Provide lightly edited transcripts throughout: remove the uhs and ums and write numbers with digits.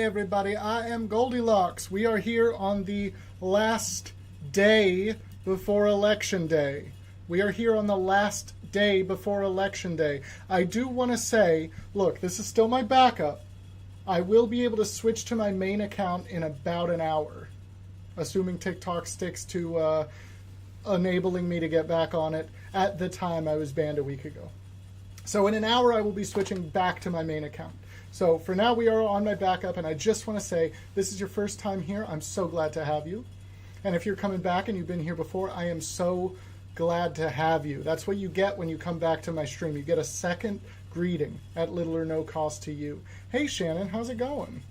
everybody, I am Goldilocks. We are here on the last day before Election Day. We are here on the last day before Election Day. I do want to say, look, this is still my backup. I will be able to switch to my main account in about an hour, assuming TikTok sticks to enabling me to get back on it at the time I was banned a week ago. So in an hour, I will be switching back to my main account. So for now, we are on my backup, and I just want to say, this is your first time here. I'm so glad to have you. And if you're coming back and you've been here before, I am so glad to have you. That's what you get when you come back to my stream. You get a second greeting at little or no cost to you. Hey, Shannon, how's it going?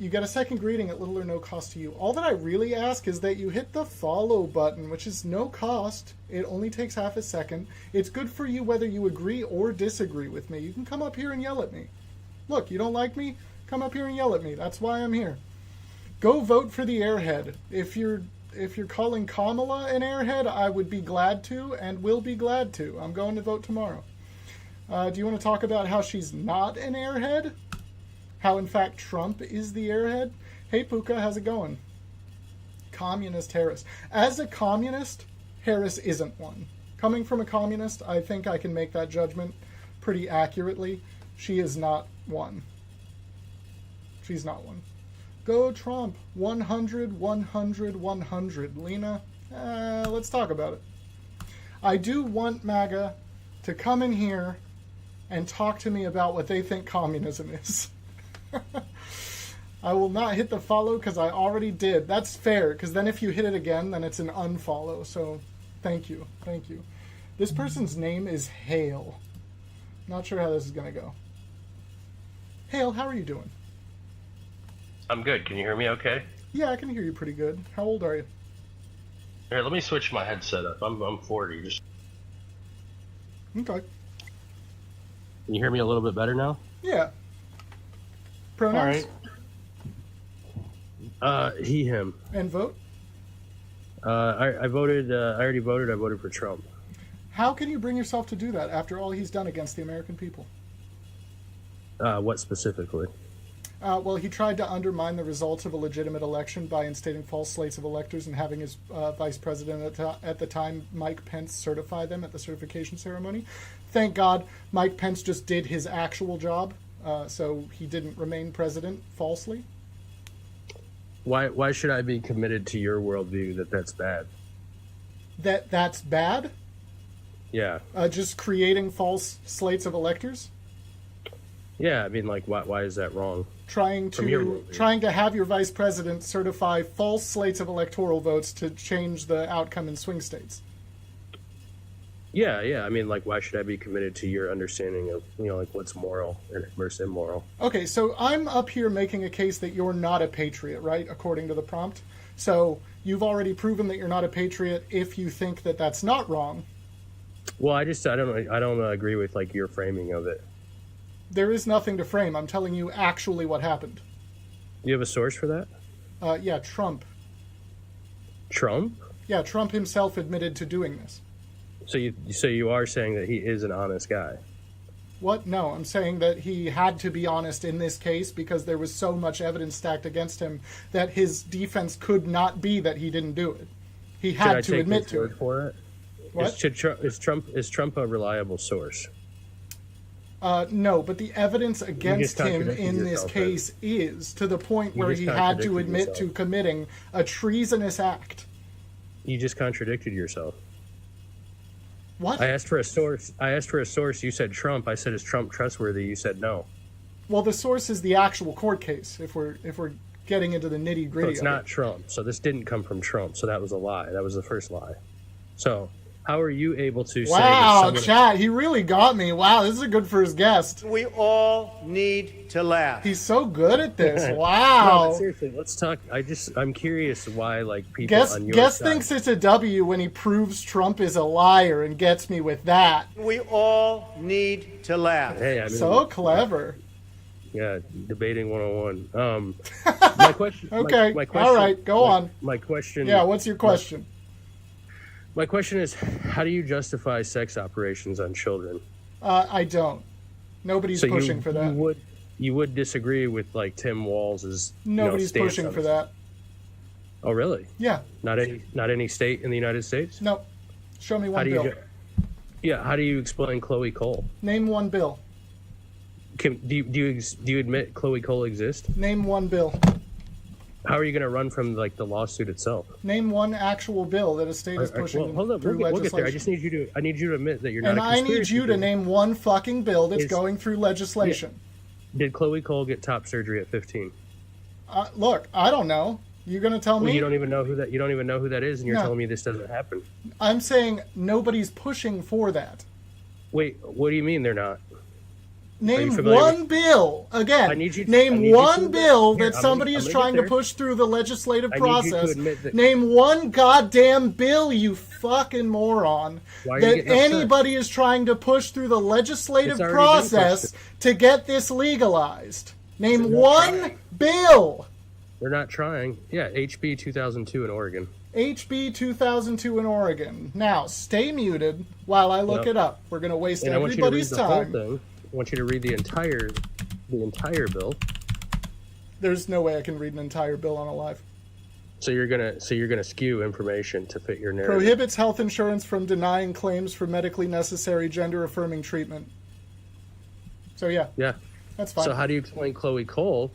You get a second greeting at little or no cost to you. All that I really ask is that you hit the follow button, which is no cost. It only takes half a second. It's good for you whether you agree or disagree with me. You can come up here and yell at me. Look, you don't like me? Come up here and yell at me. That's why I'm here. Go vote for the airhead. If you're calling Kamala an airhead, I would be glad to and will be glad to. I'm going to vote tomorrow. Do you want to talk about how she's not an airhead? How, in fact, Trump is the airhead? Hey, Puka, how's it going? Communist Harris. As a communist, Harris isn't one. Coming from a communist, I think I can make that judgment pretty accurately. She is not one. She's not one. Go Trump. 100, 100, 100. Lena, let's talk about it. I do want MAGA to come in here and talk to me about what they think communism is. I will not hit the follow because I already did. That's fair, because then if you hit it again, then it's an unfollow. So thank you. Thank you. This person's name is Hale. Not sure how this is going to go. Hale, how are you doing? I'm good. Can you hear me okay? Yeah, I can hear you pretty good. How old are you? Here, let me switch my headset up. I'm 40. Just... Okay. Can you hear me a little bit better now? Yeah. Pronouns? All right. He, him. And vote? I voted, I already voted. I voted for Trump. How can you bring yourself to do that after all he's done against the American people? What specifically? Well, he tried to undermine the results of a legitimate election by instating false slates of electors and having his vice president at the time, Mike Pence, certify them at the certification ceremony. Thank God Mike Pence just did his actual job, so he didn't remain president falsely. Why should I be committed to your worldview that's bad? That's bad? Yeah. Just creating false slates of electors? Yeah, I mean, like, why is that wrong? Trying to have your vice president certify false slates of electoral votes to change the outcome in swing states. Yeah. I mean, like, why should I be committed to your understanding of, like, what's moral versus immoral? Okay, so I'm up here making a case that you're not a patriot, right? According to the prompt. So you've already proven that you're not a patriot if you think that that's not wrong. Well, I don't agree with, like, your framing of it. There is nothing to frame. I'm telling you actually what happened. Do you have a source for that? Yeah, Trump. Trump? Yeah, Trump himself admitted to doing this. So you are saying that he is an honest guy? What? No, I'm saying that he had to be honest in this case because there was so much evidence stacked against him that his defense could not be that he didn't do it. He had to admit to it. For it? What? Is Trump a reliable source? No, but the evidence against him in this case is to the point where he had to admit to committing a treasonous act. You just contradicted yourself. What? I asked for a source. You said Trump. I said, is Trump trustworthy? You said no. Well, the source is the actual court case. If we're getting into the nitty gritty. So it's not Trump. So this didn't come from Trump. So that was a lie. That was the first lie. So how are you able to say wow, chat, he really got me. Wow, this is a good first guest. We all need to laugh. He's so good at this. Wow. No, seriously, let's talk. I'm curious why, like, people on your Guest side thinks it's a W when he proves Trump is a liar and gets me with that. We all need to laugh. Hey, I mean, so clever. Yeah, debating 101. My question. Okay, my question, all right, go on. My question. Yeah, what's your question? My question is, how do you justify sex operations on children? I don't. Nobody's pushing for that. you would disagree with like Tim Walz's Nobody's stance pushing on for this. that. Oh, really? Yeah. Not any state in the United States? No. Show me How one do bill. how do you explain Chloe Cole? Name one bill. Do you admit Chloe Cole exists? Name one bill. How are you going to run from like the lawsuit itself? Name one actual bill that a state is pushing Well, hold up, through we'll get there. legislation. I need you to admit that you're not. And a I need conspiracy you to theorist. name one fucking bill that's Is- going through legislation. Did Chloe Cole get top surgery at 15? Look, I don't know. You gonna tell Well, me? you don't even know who that. You don't even know who that is, and you're No. telling me this doesn't happen. I'm saying nobody's pushing for that. Wait, what do you mean they're not? Name familiar one bill again. I need you- I name need you one to- bill Here, that I'm somebody gonna- is I'm gonna trying get to there. push through the legislative I need you to process. admit that- Name one goddamn bill, you fucking moron, Why are you that getting upset? anybody is trying to push through the legislative It's already been process pushed. to get this legalized. Name They're not one trying. bill. They're not trying. Yeah, HB 2002 in Oregon. HB 2002 in Oregon. Now, stay muted while I look Yep. it up. We're going to waste And I want you to read everybody's the whole time. thing. I want you to read the entire bill. There's no way I can read an entire bill on a live. So you're gonna skew information to fit your narrative. Prohibits health insurance from denying claims for medically necessary gender-affirming treatment. So yeah, Yeah. that's fine. So how do you explain Chloe Cole,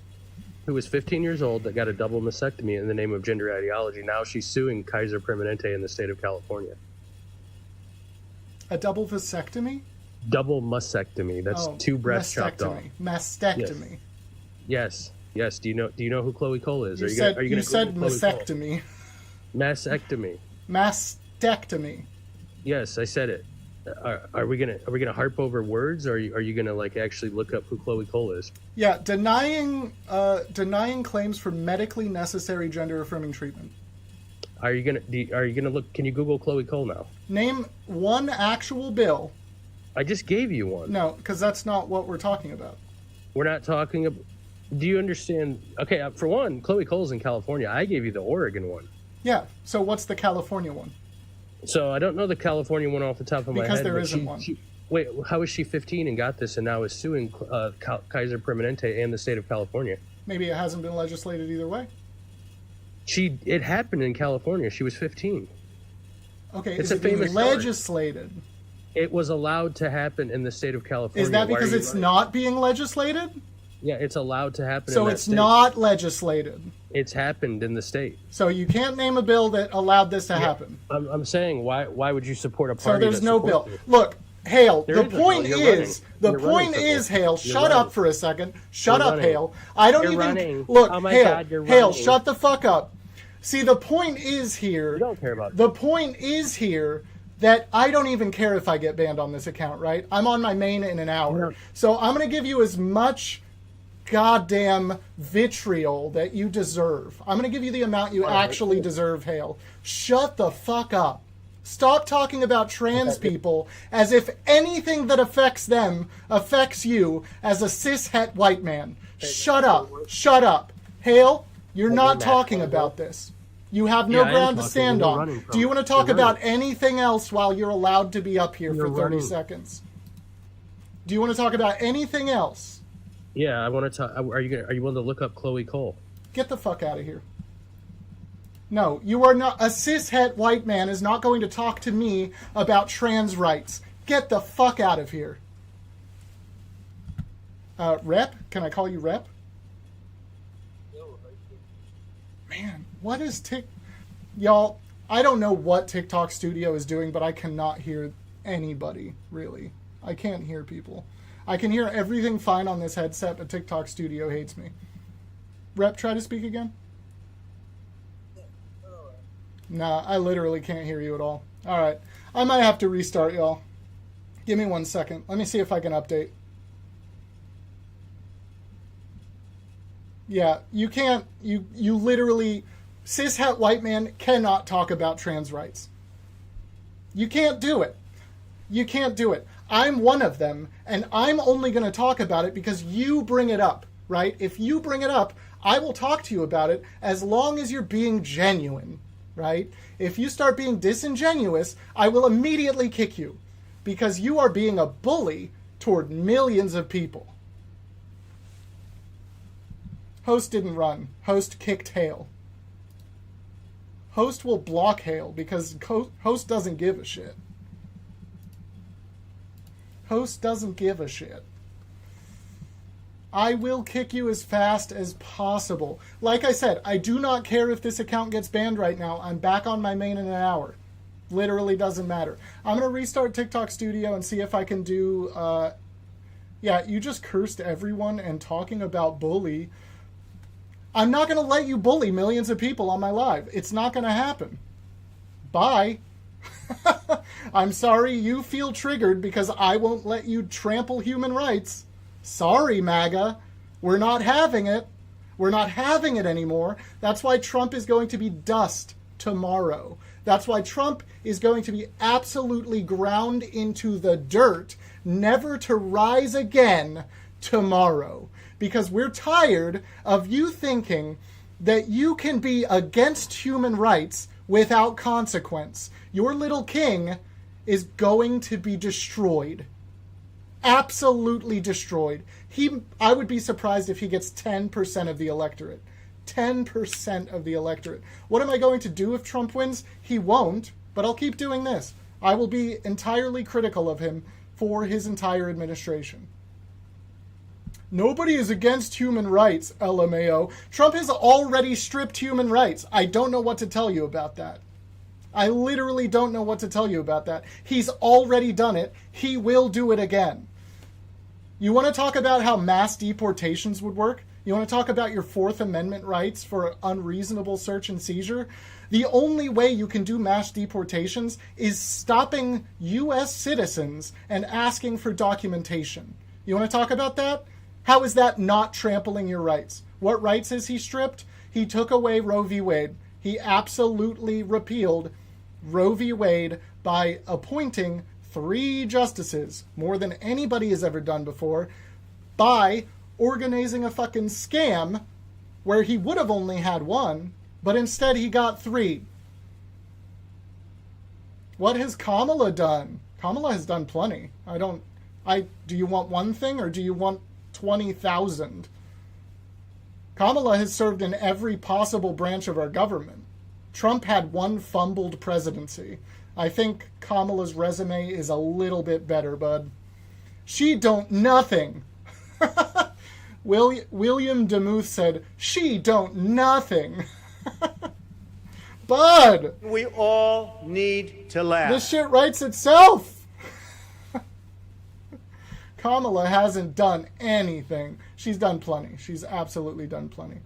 who was 15 years old, that got a double mastectomy in the name of gender ideology? Now she's suing Kaiser Permanente in the state of California. A double vasectomy? Double mastectomy. That's two breasts chopped off. Mastectomy. Yes. Do you know who Chloe Cole is? You are said, gonna you said Google Chloe Cole? mastectomy. Mastectomy. Mastectomy. Yes, I said it. Are we gonna harp over words, or are you gonna like actually look up who Chloe Cole is? Yeah, denying claims for medically necessary gender-affirming treatment. Are you gonna look? Can you Google Chloe Cole now? Name one actual bill. I just gave you one. No, because that's not what we're talking about. We're not talking about. Do you understand? Okay, for one, Chloe Cole's in California. I gave you the Oregon one. Yeah, so what's the California one? So I don't know the California one off the top of my head. Because there but isn't one. Wait, how is she 15 and got this and now is suing Kaiser Permanente and the state of California? Maybe it hasn't been legislated either way. It happened in California. She was 15. Okay, It's is a it being famous story. legislated? It was allowed to happen in the state of California. Is that Why are because you it's running? not being legislated? Yeah, it's allowed to happen. So in that it's state. not legislated. It's happened in the state. So you can't name a bill that allowed this to happen. I'm saying why would you support a So party? there's that no bill. supports it? Look, Hale, There the is a bill. point You're is, running. the You're point running for is, it. Hale, You're shut running. up for a second. Shut You're up, running. Hale. I don't You're even running. look, Oh my Hale, God, you're Hale, running. shut the fuck up. See, the point is here. You don't care about The point is here that I don't even care if I get banned on this account, right? I'm on my main in an hour. Yeah. So I'm going to give you as much goddamn vitriol that you deserve. I'm going to give you the amount you actually deserve, Hale. Shut the fuck up. Stop talking about trans people as if anything that affects them affects you as a cis-het white man. Shut up. Shut up. Hale, you're not talking about this. You have no Yeah, I am ground to talking. stand You're on. running from Do you it. want to talk You're about running. anything else while you're allowed to be up here You're for 30 running. seconds? Do you want to talk about anything else? Yeah, I want to talk. Are you willing to look up Chloe Cole? Get the fuck out of here. No, you are not. A cishet white man is not going to talk to me about trans rights. Get the fuck out of here. Rep? Can I call you Rep? Man, what is Y'all, I don't know what TikTok Studio is doing, but I cannot hear anybody, really. I can't hear people. I can hear everything fine on this headset, but TikTok Studio hates me. Rep, try to speak again. Nah, I literally can't hear you at all. Alright, I might have to restart, y'all. Give me 1 second. Let me see if I can update. Yeah, you can't, you literally, cishet white man cannot talk about trans rights. You can't do it. You can't do it. I'm one of them, and I'm only going to talk about it because you bring it up, right? If you bring it up, I will talk to you about it as long as you're being genuine, right? If you start being disingenuous, I will immediately kick you because you are being a bully toward millions of people. Host didn't run. Host kicked Hale. Host will block Hale because Host doesn't give a shit. Host doesn't give a shit. I will kick you as fast as possible. Like I said, I do not care if this account gets banned right now. I'm back on my main in an hour. Literally doesn't matter. I'm going to restart TikTok Studio and see if I can do... yeah, you just cursed everyone and talking about bully. I'm not going to let you bully millions of people on my live. It's not going to happen. Bye. I'm sorry you feel triggered because I won't let you trample human rights. Sorry, MAGA. We're not having it. We're not having it anymore. That's why Trump is going to be dust tomorrow. That's why Trump is going to be absolutely ground into the dirt, never to rise again tomorrow. Because we're tired of you thinking that you can be against human rights without consequence. Your little king is going to be destroyed. Absolutely destroyed. I would be surprised if he gets 10% of the electorate. 10% of the electorate. What am I going to do if Trump wins? He won't, but I'll keep doing this. I will be entirely critical of him for his entire administration. Nobody is against human rights, LMAO. Trump has already stripped human rights. I don't know what to tell you about that. I literally don't know what to tell you about that. He's already done it. He will do it again. You want to talk about how mass deportations would work? You want to talk about your Fourth Amendment rights for unreasonable search and seizure? The only way you can do mass deportations is stopping U.S. citizens and asking for documentation. You want to talk about that? How is that not trampling your rights? What rights has he stripped? He took away Roe v. Wade. He absolutely repealed Roe v. Wade by appointing 3 justices, more than anybody has ever done before, by organizing a fucking scam where he would have only had 1, but instead he got 3. What has Kamala done? Kamala has done plenty. Do you want one thing or do you want 20,000? Kamala has served in every possible branch of our government. Trump had 1 fumbled presidency. I think Kamala's resume is a little bit better, bud. She don't nothing. William DeMuth said, she don't nothing. Bud! We all need to laugh. This shit writes itself. Kamala hasn't done anything. She's done plenty. She's absolutely done plenty.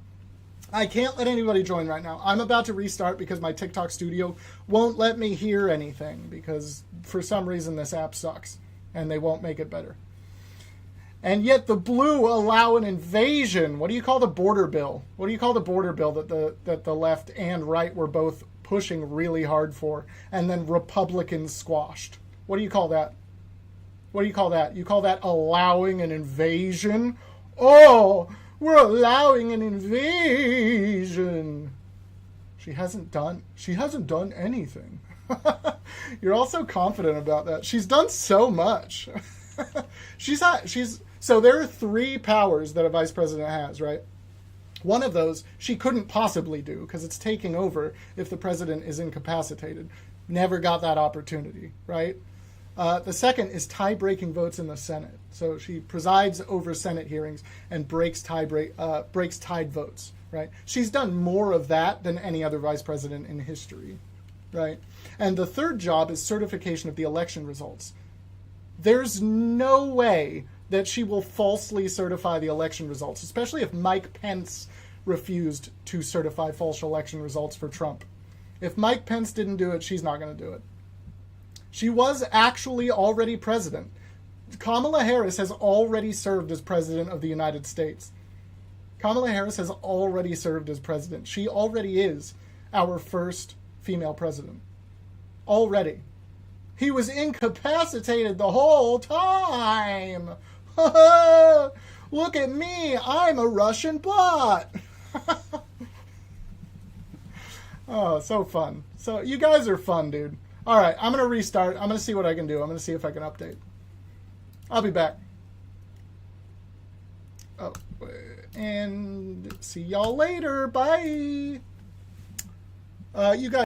I can't let anybody join right now. I'm about to restart because my TikTok studio won't let me hear anything because for some reason this app sucks and they won't make it better. And yet the blue allow an invasion. What do you call the border bill? What do you call the border bill that the left and right were both pushing really hard for and then Republicans squashed? What do you call that? What do you call that? You call that allowing an invasion? Oh, we're allowing an invasion. She hasn't done anything. You're also confident about that. She's done so much. So there are 3 powers that a vice president has, right? One of those she couldn't possibly do because it's taking over if the president is incapacitated. Never got that opportunity, right? The second is tie-breaking votes in the Senate. So she presides over Senate hearings and breaks tied votes, right? She's done more of that than any other vice president in history, right? And the third job is certification of the election results. There's no way that she will falsely certify the election results, especially if Mike Pence refused to certify false election results for Trump. If Mike Pence didn't do it, she's not going to do it. She was actually already president. Kamala Harris has already served as president of the United States. Kamala Harris has already served as president. She already is our first female president. Already. He was incapacitated the whole time. Look at me. I'm a Russian bot. Oh, so fun. So you guys are fun, dude. All right, I'm going to restart. I'm going to see what I can do. I'm going to see if I can update. I'll be back. Oh, and See y'all later. Bye. You guys.